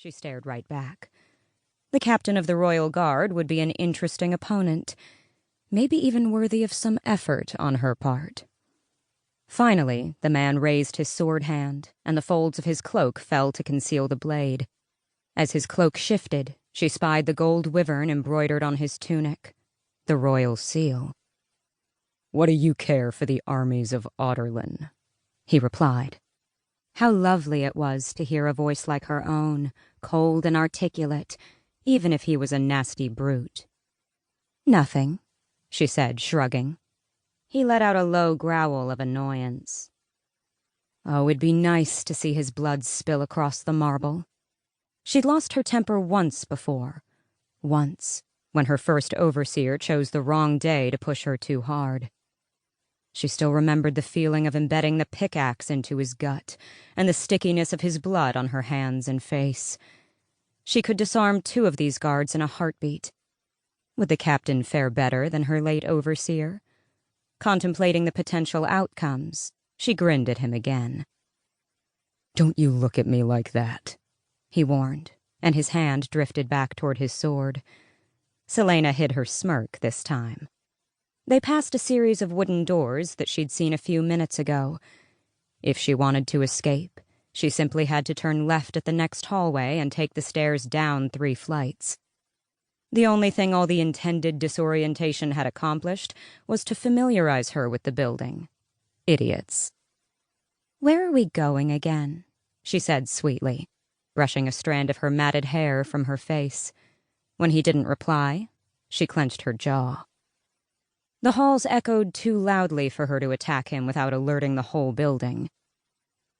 She stared right back. The captain of the Royal Guard would be an interesting opponent, maybe even worthy of some effort on her part. Finally, the man raised his sword hand, and the folds of his cloak fell to conceal the blade. As his cloak shifted, she spied the gold wyvern embroidered on his tunic, the royal seal. "What do you care for the armies of Audurlin?" he replied. How lovely it was to hear a voice like her own, cold and articulate, even if he was a nasty brute. "Nothing," she said, shrugging. He let out a low growl of annoyance. Oh, it'd be nice to see his blood spill across the marble. She'd lost her temper once before. Once, when her first overseer chose the wrong day to push her too hard. She still remembered the feeling of embedding the pickaxe into his gut and the stickiness of his blood on her hands and face. She could disarm 2 of these guards in a heartbeat. Would the captain fare better than her late overseer? Contemplating the potential outcomes, she grinned at him again. "Don't you look at me like that," he warned, and his hand drifted back toward his sword. Selena hid her smirk this time. They passed a series of wooden doors that she'd seen a few minutes ago. If she wanted to escape, she simply had to turn left at the next hallway and take the stairs down 3 flights. The only thing all the intended disorientation had accomplished was to familiarize her with the building. Idiots. "Where are we going again?" she said sweetly, brushing a strand of her matted hair from her face. When he didn't reply, she clenched her jaw. The halls echoed too loudly for her to attack him without alerting the whole building.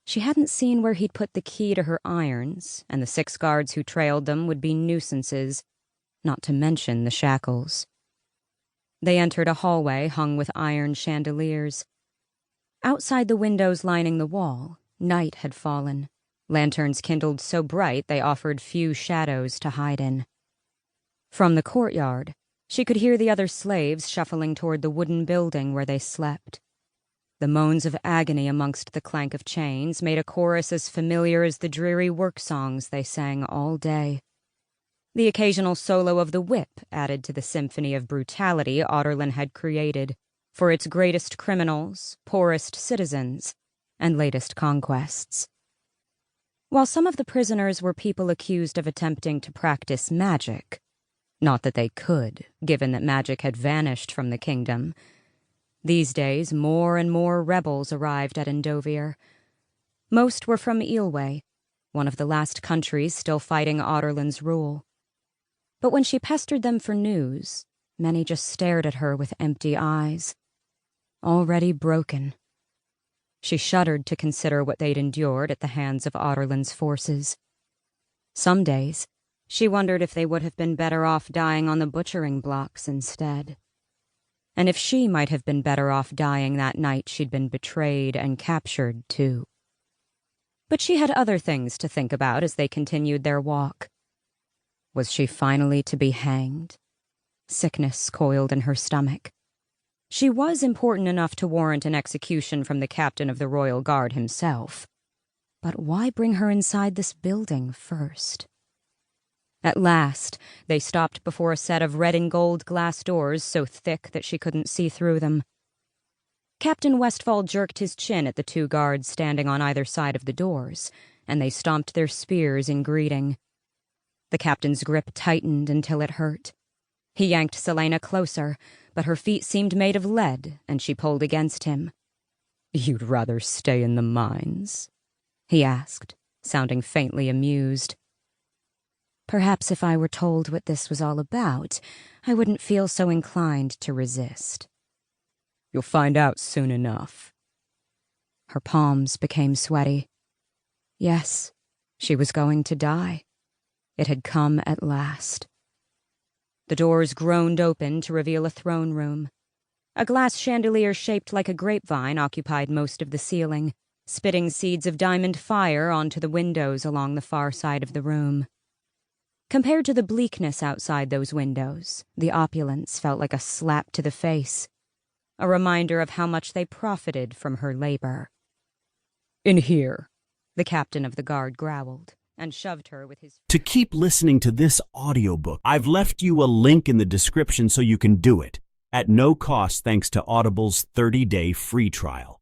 She hadn't seen where he'd put the key to her irons, and the 6 guards who trailed them would be nuisances, not to mention the shackles. They entered a hallway hung with iron chandeliers. Outside the windows lining the wall, night had fallen, lanterns kindled so bright they offered few shadows to hide in. From the courtyard, she could hear the other slaves shuffling toward the wooden building where they slept. The moans of agony amongst the clank of chains made a chorus as familiar as the dreary work songs they sang all day. The occasional solo of the whip added to the symphony of brutality Audurlin had created for its greatest criminals, poorest citizens, and latest conquests. While some of the prisoners were people accused of attempting to practice magic, not that they could, given that magic had vanished from the kingdom. These days, more and more rebels arrived at Endovier. Most were from Eelway, one of the last countries still fighting Audurlin's rule. But when she pestered them for news, many just stared at her with empty eyes. Already broken. She shuddered to consider what they'd endured at the hands of Audurlin's forces. Some days, she wondered if they would have been better off dying on the butchering blocks instead. And if she might have been better off dying that night she'd been betrayed and captured, too. But she had other things to think about as they continued their walk. Was she finally to be hanged? Sickness coiled in her stomach. She was important enough to warrant an execution from the captain of the Royal Guard himself. But why bring her inside this building first? At last, they stopped before a set of red and gold glass doors so thick that she couldn't see through them. Captain Westfall jerked his chin at the 2 guards standing on either side of the doors, and they stomped their spears in greeting. The captain's grip tightened until it hurt. He yanked Selena closer, but her feet seemed made of lead, and she pulled against him. "You'd rather stay in the mines?" he asked, sounding faintly amused. Perhaps if I were told what this was all about, I wouldn't feel so inclined to resist. "You'll find out soon enough." Her palms became sweaty. Yes, she was going to die. It had come at last. The doors groaned open to reveal a throne room. A glass chandelier shaped like a grapevine occupied most of the ceiling, spitting seeds of diamond fire onto the windows along the far side of the room. Compared to the bleakness outside those windows, the opulence felt like a slap to the face, a reminder of how much they profited from her labor. "In here," the captain of the guard growled, and shoved her with his... To keep listening to this audiobook, I've left you a link in the description so you can do it, at no cost thanks to Audible's 30-day free trial.